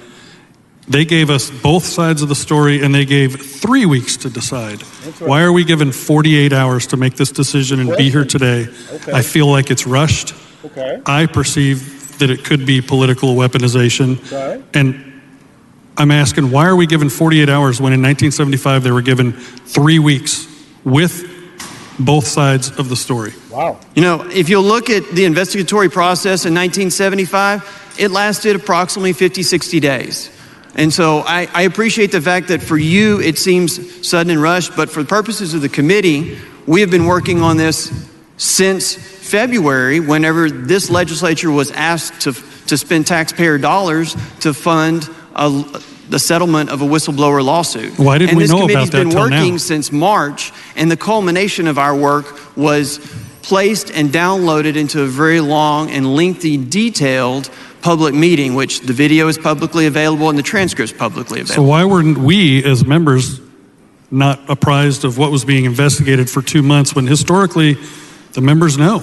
They gave us both sides of the story, and they gave 3 weeks to decide. Right. Why are we given 48 hours to make this decision and be here today? Okay. I feel like it's rushed. Okay. I perceive that it could be political weaponization. Okay. And I'm asking, why are we given 48 hours when in 1975 they were given 3 weeks with both sides of the story? Wow. You know, if you look at the investigatory process in 1975, it lasted approximately 50, 60 days. And so I appreciate the fact that for you it seems sudden and rushed, but for the purposes of the committee, we have been working on this since February, whenever this legislature was asked to spend taxpayer dollars to fund the settlement of a whistleblower lawsuit. Why didn't we know about that till now? And this committee's been working since March, and the culmination of our work was placed and downloaded into a very long and lengthy, detailed public meeting, which the video is publicly available and the transcript's publicly available. So why weren't we as members not apprised of what was being investigated for 2 months when historically the members know,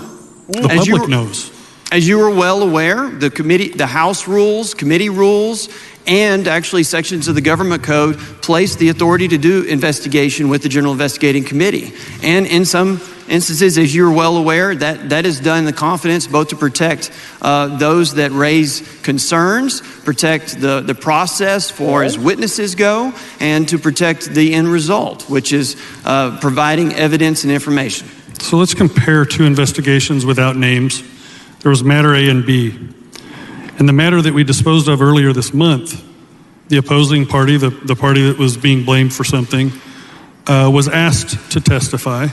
the public knows? As you are well aware, the House rules, committee rules, and actually sections of the government code place the authority to do investigation with the General Investigating Committee. And in some instances, as you're well aware, that is done in the confidence both to protect those that raise concerns, protect the process for as witnesses go, and to protect the end result, which is providing evidence and information. So let's compare two investigations without names. There was matter A and B. And the matter that we disposed of earlier this month, the opposing party, the party that was being blamed for something, was asked to testify,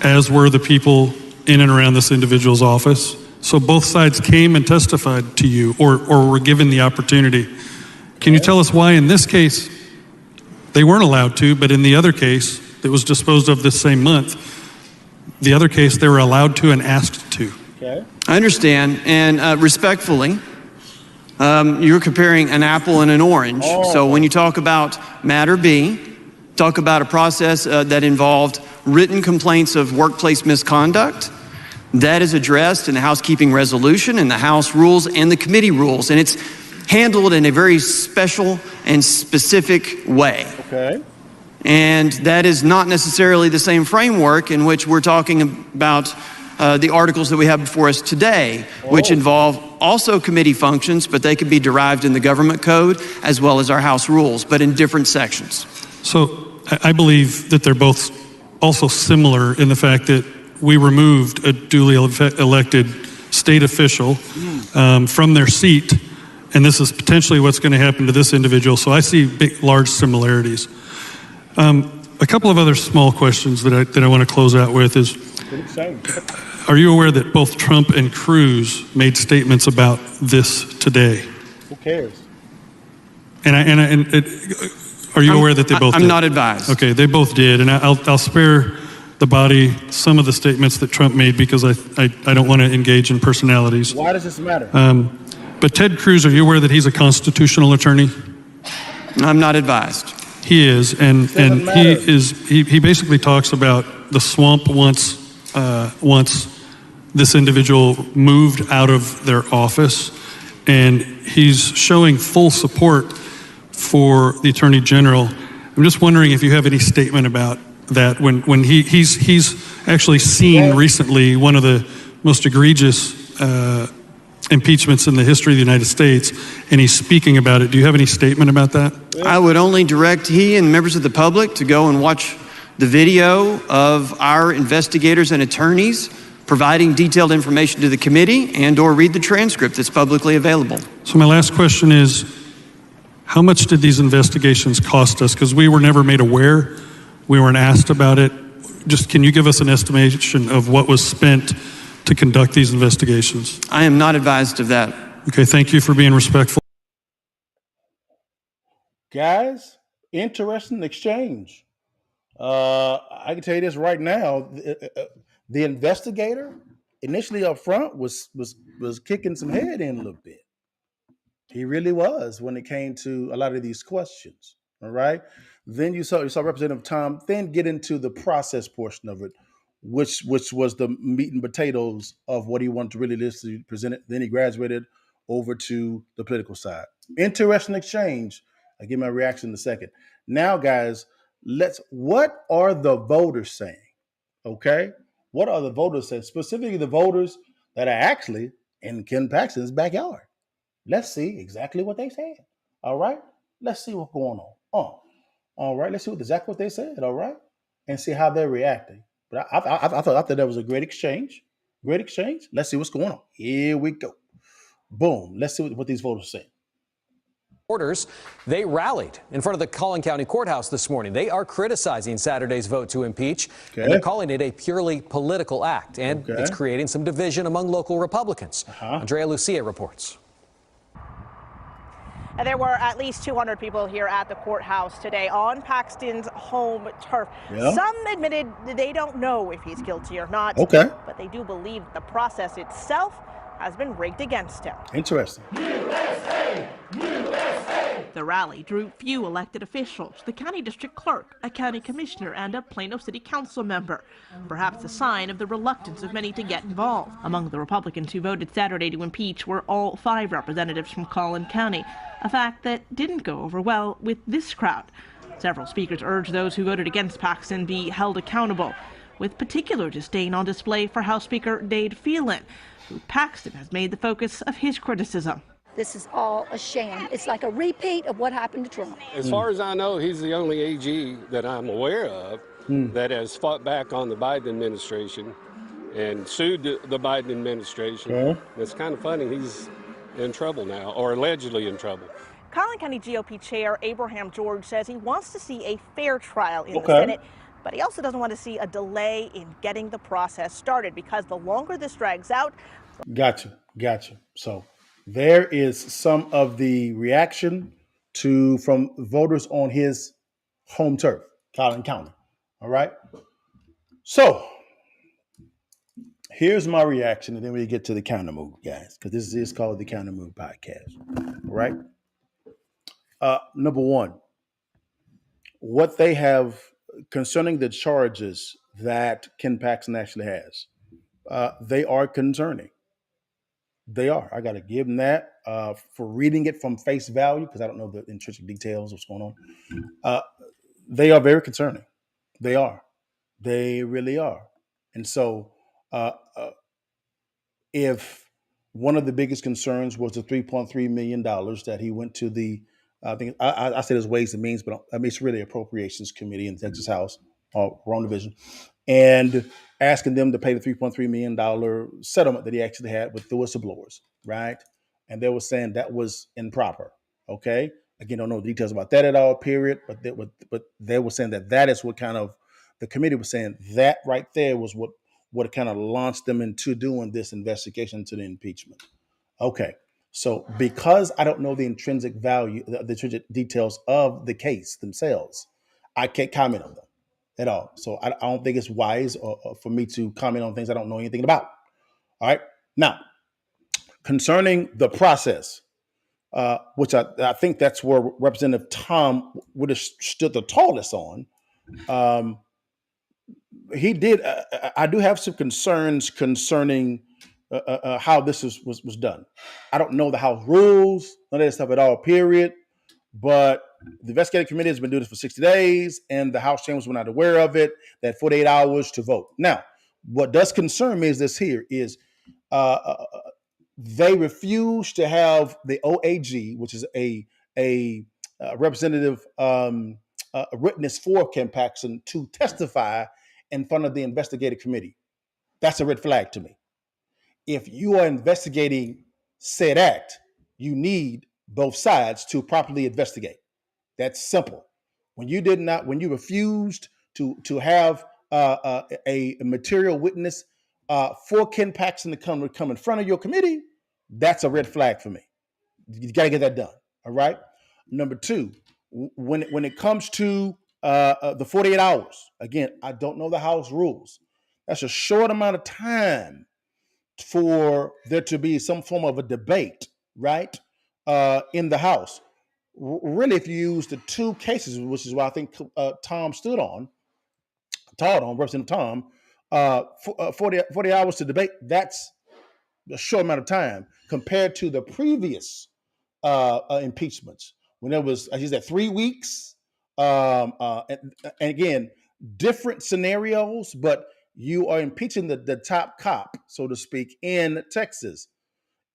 as were the people in and around this individual's office, So both sides came and testified to you, or were given the opportunity. Can you tell us why in this case they weren't allowed to, but in the other case that was disposed of this same month, the other case they were allowed to and asked to? Okay. I understand, and respectfully, you're comparing an apple and an orange. So when you talk about matter B, talk about a process that involved written complaints of workplace misconduct, that is addressed in the housekeeping resolution and the House rules and the committee rules, and it's handled in a very special and specific way. Okay. And that is not necessarily the same framework in which we're talking about the articles that we have before us today, which involve also committee functions, but they can be derived in the government code as well as our House rules, but in different sections. So I believe that they're both also similar in the fact that we removed a duly elected state official from their seat, and this is potentially what's going to happen to this individual. So I see large similarities. A couple of other small questions that I want to close out with is, are you aware that both Trump and Cruz made statements about this today? Who cares? Are you aware that they both did? I'm not advised. Okay, they both did, and I'll spare the body some of the statements that Trump made because I don't want to engage in personalities. Why does this matter? But Ted Cruz, are you aware that he's a constitutional attorney? I'm not advised. He is, and he basically talks about the swamp once this individual moved out of their office, and he's showing full support for the Attorney General. I'm just wondering if you have any statement about that when he's actually seen recently one of the most egregious impeachments in the history of the United States, and he's speaking about it. Do you have any statement about that? I would only direct he and members of the public to go and watch the video of our investigators and attorneys providing detailed information to the committee and or read the transcript that's publicly available. So my last question is, how much did these investigations cost us? Because we were never made aware. We weren't asked about it. Just can you give us an estimation of what was spent to conduct these investigations? I am not advised of that. Okay, thank you for being respectful. Guys, interesting exchange. I can tell you this right now. The investigator initially up front was kicking some head in a little bit. He really was when it came to a lot of these questions. All right. Then you saw Representative Tom then get into the process portion of it, which was the meat and potatoes of what he wanted to really present it. Then he graduated over to the political side. Interesting exchange. I'll give my reaction in a second. Now, guys, what are the voters saying? Okay. What are the voters saying? Specifically the voters that are actually in Ken Paxton's backyard. Let's see exactly what they said. All right. Let's see what's going on. All right. Let's see exactly what they said. All right. And see how they're reacting. But I thought that was a great exchange. Great exchange. Let's see what's going on. Here we go. Boom. Let's see what these voters say. Reporters, they rallied in front of the Collin County Courthouse this morning. They are criticizing Saturday's vote to impeach, and they're calling it a purely political act, and it's creating some division among local Republicans. Andrea Lucia reports. There were at least 200 people here at the courthouse today on Paxton's home turf. Yeah. Some admitted they don't know if he's guilty or not, but they do believe the process itself has been rigged against him. Interesting. USA! USA! The rally drew few elected officials, the county district clerk, a county commissioner, and a Plano City Council member. Perhaps a sign of the reluctance of many to get involved. Among the Republicans who voted Saturday to impeach were all 5 representatives from Collin County, a fact that didn't go over well with this crowd. Several speakers urged those who voted against Paxton be held accountable, with particular disdain on display for House Speaker Dade Phelan, who Paxton has made the focus of his criticism. This is all a sham. It's like a repeat of what happened to Trump. As far as I know, he's the only AG that I'm aware of that has fought back on the Biden administration and sued the Biden administration. It's kind of funny he's in trouble now, or allegedly in trouble. Collin County GOP Chair Abraham George says he wants to see a fair trial in the Senate, but he also doesn't want to see a delay in getting the process started, because the longer this drags out. Gotcha. So there is some of the reaction from voters on his home turf, Collin County. All right. So here's my reaction, and then we get to the Countermove, guys, because this is called the Countermove podcast. All right. Number one, what they have concerning the charges that Ken Paxton actually has, they are concerning. They are. I got to give them that for reading it from face value, because I don't know the intrinsic details of what's going on. They are very concerning. They are. They really are. And so, if one of the biggest concerns was the $3.3 million that he went to the, I think I said it's Ways and Means, but I mean, it's really Appropriations Committee in the Texas House, wrong division, and asking them to pay the $3.3 million settlement that he actually had with the whistleblowers, right? And they were saying that was improper. Okay. Again, don't know the details about that at all, period. But they were saying that is what kind of, the committee was saying that right there was what kind of launched them into doing this investigation into the impeachment. Okay. So because I don't know the intrinsic value, the intrinsic details of the case themselves, I can't comment on them at all. So I don't think it's wise or for me to comment on things I don't know anything about. All right. Now, concerning the process, which I think that's where Representative Tom would have stood the tallest on. He did. I do have some concerns concerning how this was done. I don't know the House rules, none of that stuff at all, period. But the investigative committee has been doing this for 60 days, and the House chambers were not aware of it. They had 48 hours to vote. Now, what does concern me is this here is they refuse to have the OAG, which is a representative witness for Ken Paxton, to testify in front of the investigative committee. That's a red flag to me. If you are investigating said act, you need both sides to properly investigate. That's simple. When you refused to have a material witness for Ken Paxton to come in front of your committee, that's a red flag for me. You got to get that done. All right. Number two, when it comes to the 48 hours, again, I don't know the House rules. That's a short amount of time for there to be some form of a debate, right, in the House. Really, if you use the two cases, which is what I think Tom Representative Tom, 40 hours to debate, that's a short amount of time compared to the previous impeachments when there was, as you said, 3 weeks. And again, different scenarios, but you are impeaching the top cop, so to speak, in Texas.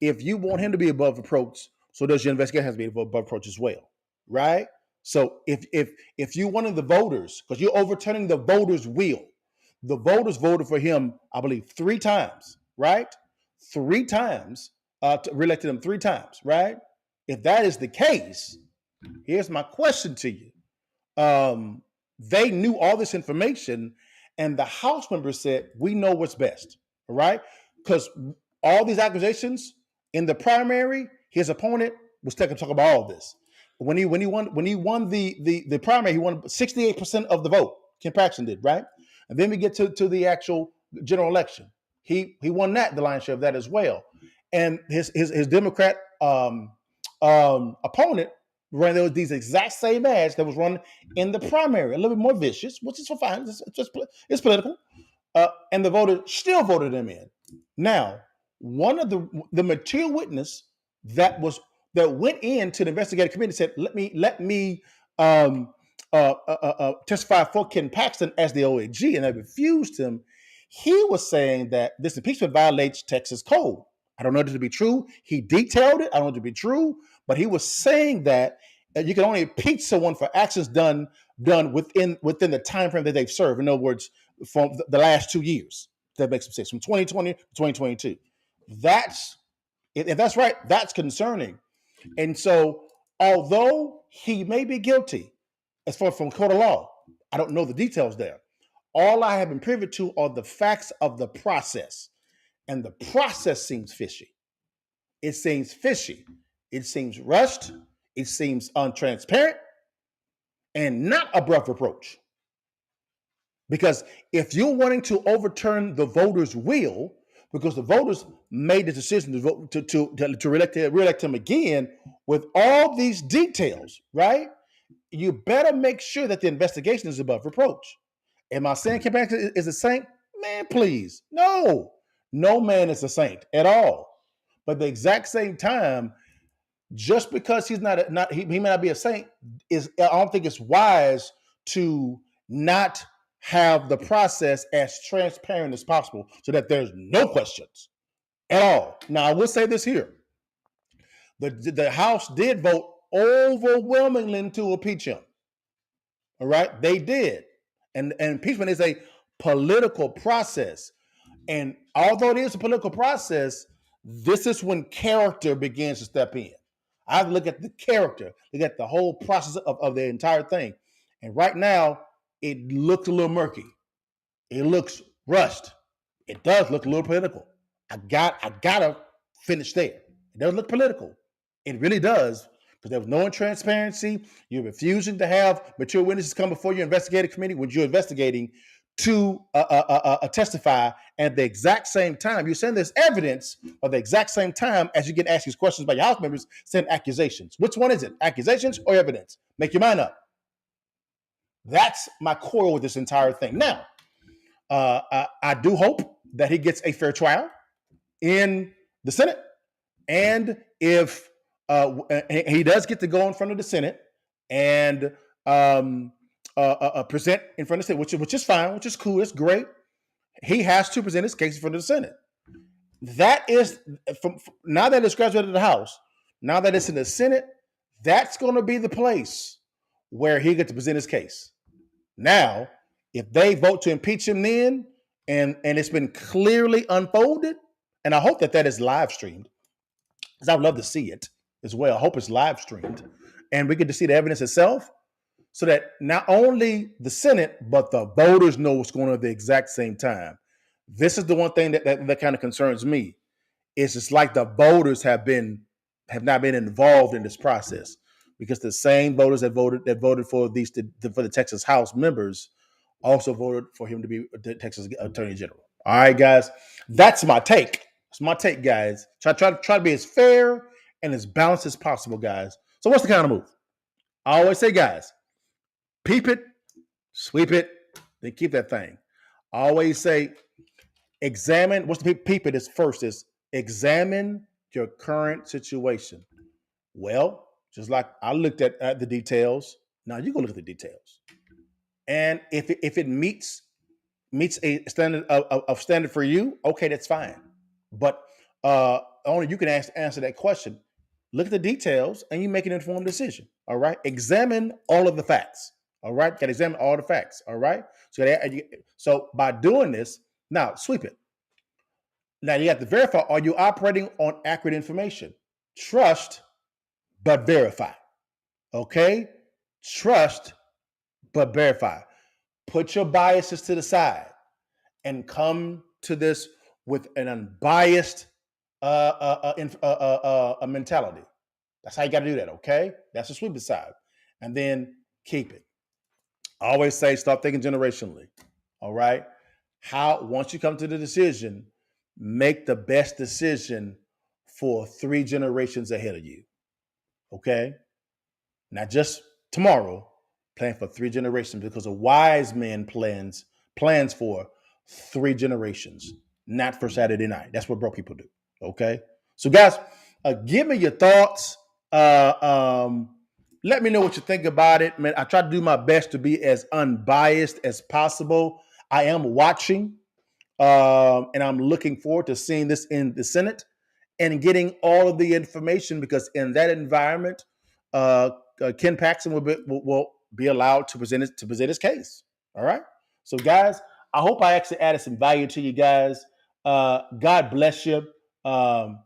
If you want him to be above reproach, so does your investigation has to be above reproach as well, right? So if you wanted the voters, because you're overturning the voters' will, the voters voted for him, I believe, 3 times, right? 3 times, reelected him 3 times, right? If that is the case, here's my question to you. They knew all this information, and the House members said, we know what's best, all right? Because all these accusations in the primary, his opponent was taking talk about all this. When he won the primary, he won 68% of the vote. Ken Paxton did, right? And then we get to the actual general election. He won the lion's share of that as well. And his Democrat opponent ran these exact same ads that was run in the primary, a little bit more vicious, which is fine. It's political. And the voters still voted him in. Now, one of the material witness that went into the investigative committee said, let me testify for Ken Paxton as the OAG, and they refused him. He was saying that this impeachment violates Texas code. I don't know it to be true. He detailed it. I don't know it to be true, but he was saying that you can only impeach someone for actions done within the time frame that they've served. In other words, from the last 2 years. That makes sense. From 2020 to 2022. If that's right, that's concerning. And so, although he may be guilty, as far from court of law, I don't know the details there. All I have been privy to are the facts of the process. And the process seems fishy. It seems fishy. It seems rushed. It seems untransparent and not above reproach. Because if you're wanting to overturn the voters' will, because the voters made the decision to vote to reelect him again with all these details, right? You better make sure that the investigation is above reproach. Am I saying Ken Paxton is a saint? Man, please. No. No man is a saint at all. But at the exact same time, just because he's he may not be a saint, I don't think it's wise to not have the process as transparent as possible so that there's no questions at all. Now, I will say this here. The House did vote overwhelmingly to impeach him. All right? They did. And impeachment is a political process. And although it is a political process, this is when character begins to step in. I look at the character, look at the whole process of the entire thing. And right now, it looks a little murky. It looks rushed. It does look a little political. I gotta finish there. It does look political. It really does, because there was no transparency. You're refusing to have mature witnesses come before your investigative committee when you're investigating to testify. And at the exact same time, you send this evidence at the exact same time as you get asked these questions by your House members, send accusations. Which one is it? Accusations or evidence? Make your mind up. That's my core with this entire thing. Now, I do hope that he gets a fair trial in the Senate. And if he does get to go in front of the Senate and present in front of the Senate, which is fine, which is cool, it's great. He has to present his case in front of the Senate. That is, now that it's graduated to the House, now that it's in the Senate, that's going to be the place where he gets to present his case. Now, if they vote to impeach him then, and it's been clearly unfolded, and I hope that is live streamed, because I would love to see it as well. I hope it's live streamed, and we get to see the evidence itself, so that not only the Senate, but the voters know what's going on at the exact same time. This is the one thing that kind of concerns me. It's just like the voters have not been involved in this process, because the same voters that voted for the Texas House members also voted for him to be the Texas Attorney General. All right, guys, that's my take. It's my take, guys. Try to be as fair and as balanced as possible, guys. So what's the counter move? I always say, guys, peep it, sweep it, then keep that thing. I always say, examine. What's the peep it is first is examine your current situation. Well, just like I looked at the details, now you go look at the details. And if it meets a standard of standard for you, okay, that's fine. But only you can answer that question. Look at the details and you make an informed decision. All right. Examine all of the facts. All right. Got to examine all the facts. All right. So by doing this, now sweep it. Now you have to verify, are you operating on accurate information? Trust, but verify. Okay? Trust, but verify. Put your biases to the side and come to this with an unbiased mentality. That's how you got to do that, okay? That's the sweep side. And then keep it. I always say, stop thinking generationally, all right? Once you come to the decision, make the best decision for 3 generations ahead of you, okay? Not just tomorrow, plan for 3 generations, because a wise man plans for 3 generations, not for Saturday night. That's what broke people do, okay? So guys, give me your thoughts. Let me know what you think about it, man. I try to do my best to be as unbiased as possible. I am watching, and I'm looking forward to seeing this in the Senate and getting all of the information, because in that environment, Ken Paxton will be allowed to present his case. All right. So, guys, I hope I actually added some value to you guys. God bless you. Now,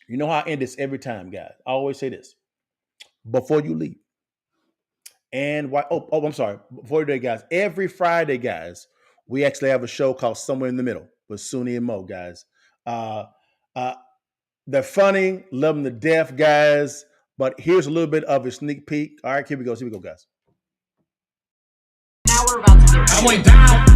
you know how I end this every time, guys. I always say this: before you leave, And why? I'm sorry. Before you do, guys, every Friday, guys, we actually have a show called Somewhere in the Middle with Suni and Mo, guys. Uh, uh, they're funny, love them to death, guys. But here's a little bit of a sneak peek. All right, here we go, guys. Now we're about to get. I went down.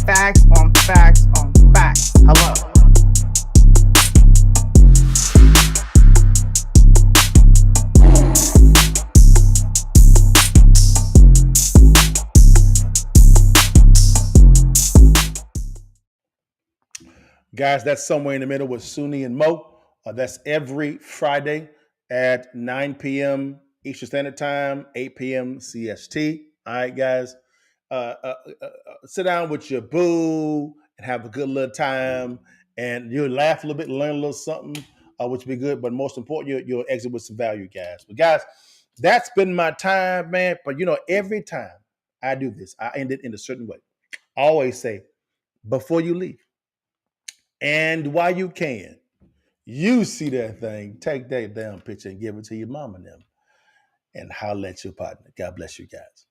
Facts on facts on facts. Hello. Guys, that's Somewhere in the Middle with Suni and Mo. That's every Friday at 9 p.m. Eastern Standard Time, 8 p.m. CST. All right, guys. Sit down with your boo and have a good little time. And you'll laugh a little bit, learn a little something, which will be good. But most important, you'll exit with some value, guys. But, guys, that's been my time, man. But, every time I do this, I end it in a certain way. I always say, before you leave, and while you can, you see that thing, take that damn picture and give it to your mom and them, and holler at your partner. God bless you guys.